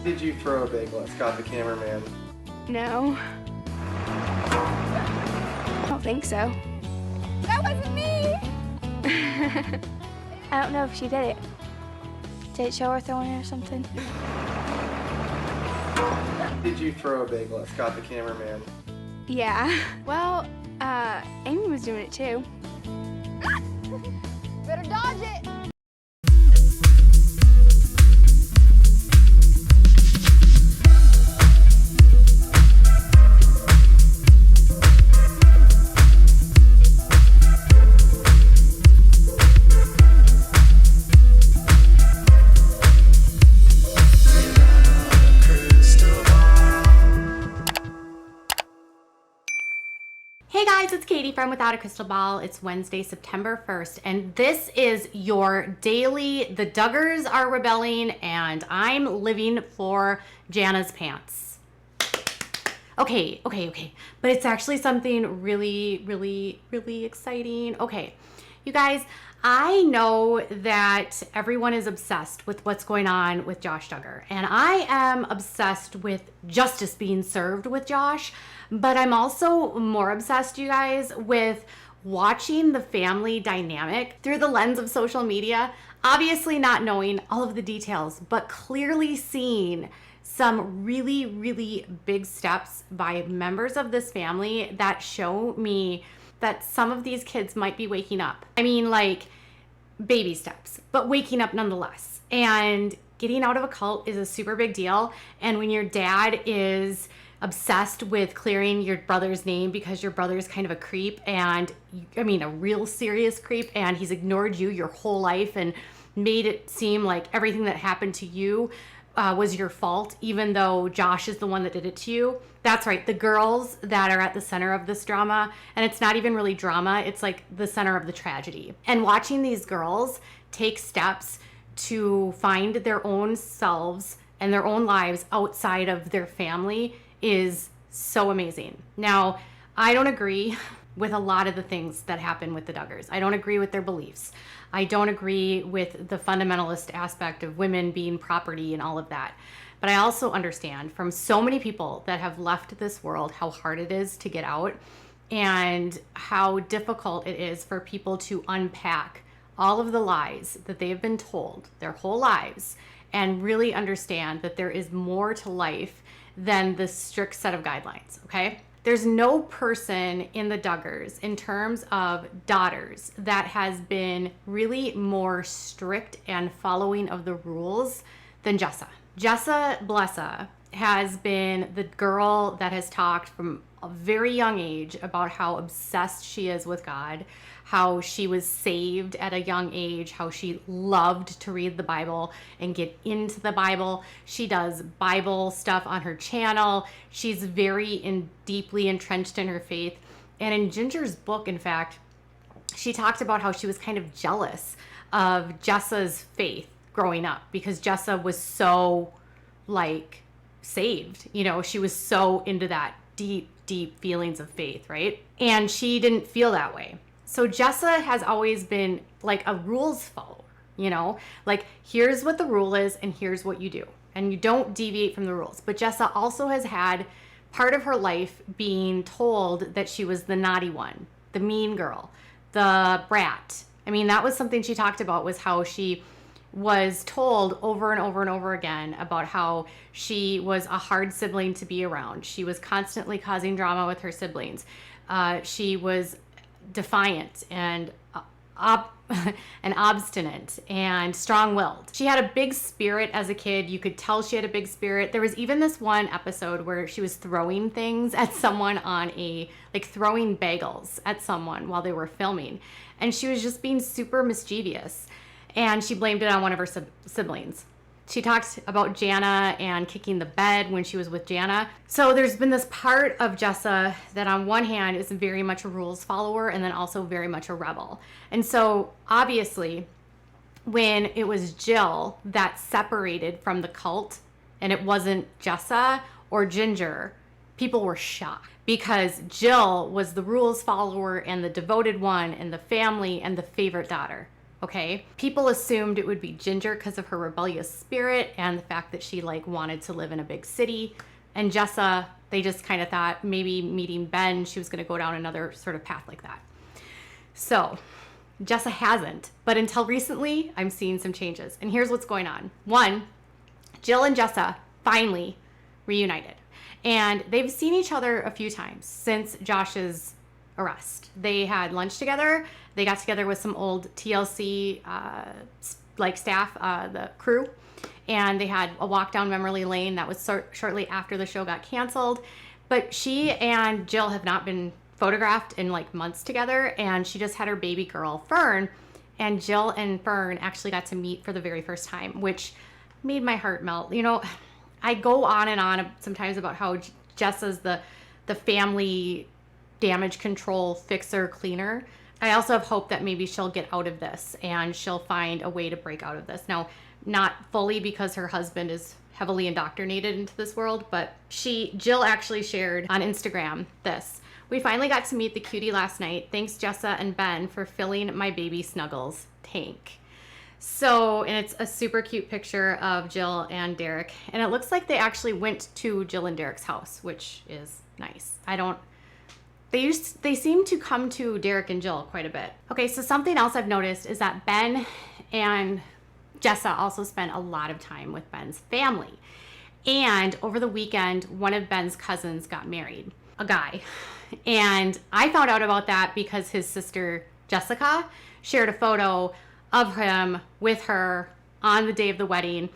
Did you throw a bagel at Scott the cameraman? No. I don't think so. That wasn't me! I don't know if she did it. Did it show her throwing it or something? Did you throw a bagel at Scott the cameraman? Yeah. Well, Amy was doing it too. Better dodge it! Hey guys, it's Katie from Without a Crystal Ball. It's Wednesday, September 1st, and this is your daily, the Duggars are rebelling, and I'm living for Jana's pants. Okay, but it's actually something really exciting. Okay, you guys, I know that everyone is obsessed with what's going on with Josh Duggar, and I am obsessed with justice being served with Josh, but I'm also more obsessed, you guys, with watching the family dynamic through the lens of social media, obviously not knowing all of the details, but clearly seeing some really big steps by members of this family that show me that some of these kids might be waking up. I mean, like, baby steps, but waking up nonetheless. And getting out of a cult is a super big deal. And when your dad is obsessed with clearing your brother's name because your brother's kind of a creep, and I mean a real serious creep, and he's ignored you your whole life and made it seem like everything that happened to you was your fault, even though Josh is the one that did it to you. That's right, the girls that are at the center of this drama, and it's not even really drama, it's like the center of the tragedy. And watching these girls take steps to find their own selves and their own lives outside of their family is so amazing. Now, I don't agree with a lot of the things that happen with the Duggars. I don't agree with their beliefs. I don't agree with the fundamentalist aspect of women being property and all of that. But I also understand from so many people that have left this world how hard it is to get out and how difficult it is for people to unpack all of the lies that they have been told their whole lives and really understand that there is more to life than the strict set of guidelines, okay? There's no person in the Duggars in terms of daughters that has been really more strict and following of the rules than Jessa. Jessa Blessa has been the girl that has talked from a very young age about how obsessed she is with God, how she was saved at a young age, how she loved to read the Bible and get into the Bible. She does Bible stuff on her channel. She's very deeply entrenched in her faith. And in Ginger's book, in fact, she talked about how she was kind of jealous of Jessa's faith growing up because Jessa was so, like, saved. You know, she was so into that deep feelings of faith, right? And she didn't feel that way. So Jessa has always been like a rules follower, you know, like here's what the rule is and here's what you do. And you don't deviate from the rules. But Jessa also has had part of her life being told that she was the naughty one, the mean girl, the brat. I mean, that was something she talked about, was how she was told over and over again about how she was a hard sibling to be around. She was constantly causing drama with her siblings. She was defiant and obstinate and strong-willed. She had a big spirit as a kid. You could tell she had a big spirit. There was even this one episode where she was throwing things at someone throwing bagels at someone while they were filming. And she was just being super mischievous. And she blamed it on one of her siblings. She talked about Jana and kicking the bed when she was with Jana. So there's been this part of Jessa that on one hand is very much a rules follower and then also very much a rebel. And so obviously when it was Jill that separated from the cult and it wasn't Jessa or Ginger, people were shocked because Jill was the rules follower and the devoted one and the family and the favorite daughter. okay? People assumed it would be Ginger because of her rebellious spirit and the fact that she like wanted to live in a big city. And Jessa, they just kind of thought maybe meeting Ben, she was going to go down another sort of path like that. So Jessa hasn't, but until recently, I'm seeing some changes. And here's what's going on. One, Jill and Jessa finally reunited. And they've seen each other a few times since Josh's arrest. They had lunch together. They got together with some old TLC staff, the crew, and they had a walk down memory lane. That was shortly after the show got canceled. But she and Jill have not been photographed in like months together, and she just had her baby girl, Fern, and Jill and Fern actually got to meet for the very first time, which made my heart melt. You know, I go on and on sometimes about how Jessa's the family damage control fixer cleaner. I also have hope that maybe she'll get out of this and she'll find a way to break out of this. Now, not fully because her husband is heavily indoctrinated into this world, but Jill actually shared on Instagram this. We finally got to meet the cutie last night. Thanks Jessa and Ben for filling my baby Snuggles tank. So, and it's a super cute picture of Jill and Derek. And it looks like they actually went to Jill and Derek's house, which is nice. They seem to come to Derek and Jill quite a bit. Okay, so something else I've noticed is that Ben and Jessa also spent a lot of time with Ben's family. And over the weekend, one of Ben's cousins got married, a guy. And I found out about that because his sister, Jessica, shared a photo of him with her on the day of the wedding.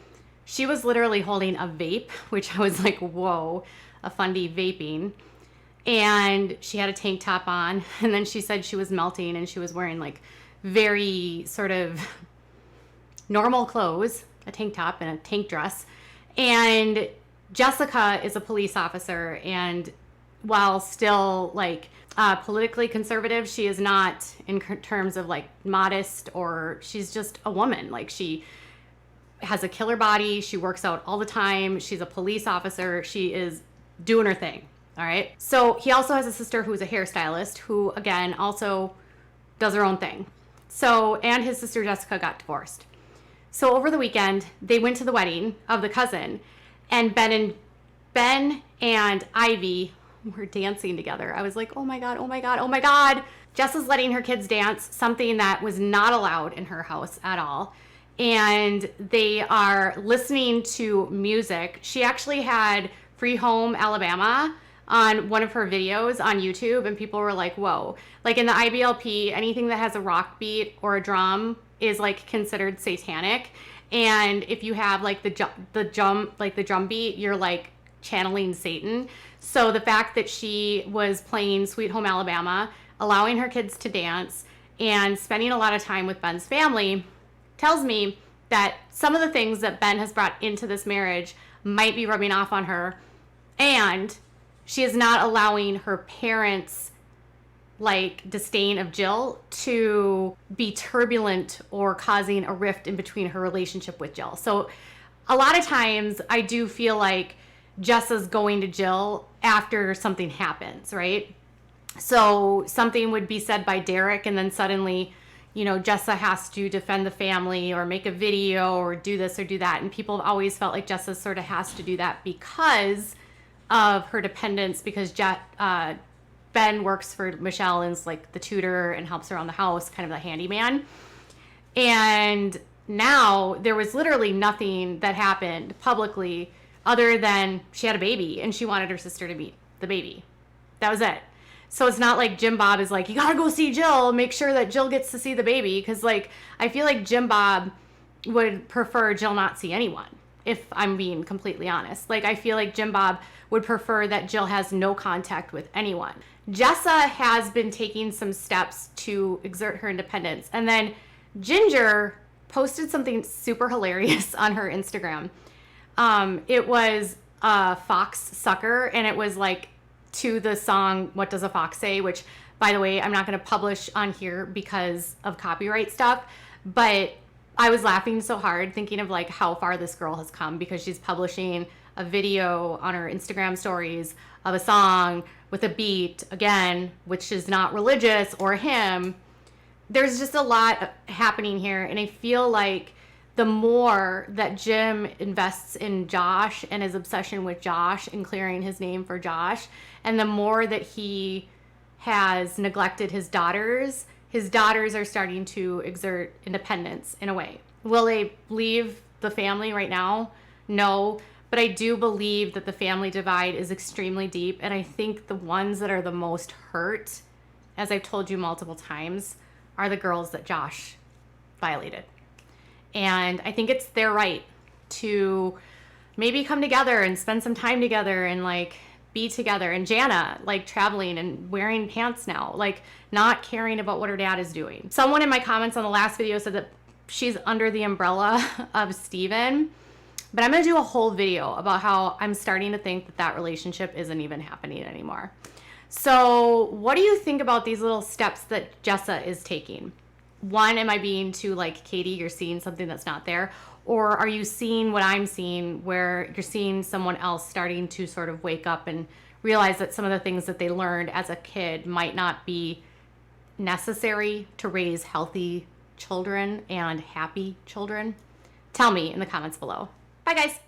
She was literally holding a vape, which I was like, whoa, a fundy vaping. And she had a tank top on, and then she said she was melting and she was wearing like very sort of normal clothes, a tank top and a tank dress. And Jessica is a police officer, and while still like politically conservative, she is not in terms of like modest, or she's just a woman. Like, she has a killer body. She works out all the time. She's a police officer. She is doing her thing. All right. So he also has a sister who's a hairstylist who, again, also does her own thing. So, and his sister Jessica got divorced. So over the weekend, they went to the wedding of the cousin, and Ben and Ivy were dancing together. I was like, oh my God, oh my God, oh my God. Jessa's letting her kids dance, something that was not allowed in her house at all. And they are listening to music. She actually had Free Home Alabama on one of her videos on YouTube, and people were like, whoa. Like in the IBLP, anything that has a rock beat or a drum is like considered satanic. And if you have like the drum beat, you're like channeling Satan. So the fact that she was playing Sweet Home Alabama, allowing her kids to dance, and spending a lot of time with Ben's family tells me that some of the things that Ben has brought into this marriage might be rubbing off on her, and she is not allowing her parents' like disdain of Jill to be turbulent or causing a rift in between her relationship with Jill. So a lot of times I do feel like Jessa's going to Jill after something happens, right? So something would be said by Derek, and then suddenly, you know, Jessa has to defend the family or make a video or do this or do that. And people have always felt like Jessa sort of has to do that because of her dependence, because Ben works for Michelle and is like the tutor and helps around the house, kind of the handyman. And now there was literally nothing that happened publicly other than she had a baby and she wanted her sister to meet the baby. That was it. So it's not like Jim Bob is like, you gotta go see Jill, make sure that Jill gets to see the baby. Because like, I feel like Jim Bob would prefer Jill not see anyone, if I'm being completely honest. Like, I feel like Jim Bob would prefer that Jill has no contact with anyone. Jessa has been taking some steps to exert her independence. And then Ginger posted something super hilarious on her Instagram. It was a fox sucker, and it was like to the song What Does a Fox Say, which, by the way, I'm not going to publish on here because of copyright stuff, but I was laughing so hard thinking of like how far this girl has come, because she's publishing a video on her Instagram stories of a song with a beat, again, which is not religious or hymn, there's just a lot happening here, and I feel like the more that Jim invests in Josh and his obsession with Josh and clearing his name for Josh, and the more that he has neglected his daughters are starting to exert independence in a way. Will they leave the family right now? No, but I do believe that the family divide is extremely deep, and I think the ones that are the most hurt, as I've told you multiple times, are the girls that Josh violated. And I think it's their right to maybe come together and spend some time together and like be together. And Jana, like traveling and wearing pants now, like not caring about what her dad is doing. Someone in my comments on the last video said that she's under the umbrella of Steven. But I'm going to do a whole video about how I'm starting to think that that relationship isn't even happening anymore. So what do you think about these little steps that Jessa is taking? One, am I being too like, Katie, you're seeing something that's not there? Or are you seeing what I'm seeing, where you're seeing someone else starting to sort of wake up and realize that some of the things that they learned as a kid might not be necessary to raise healthy children and happy children? Tell me in the comments below. Bye, guys.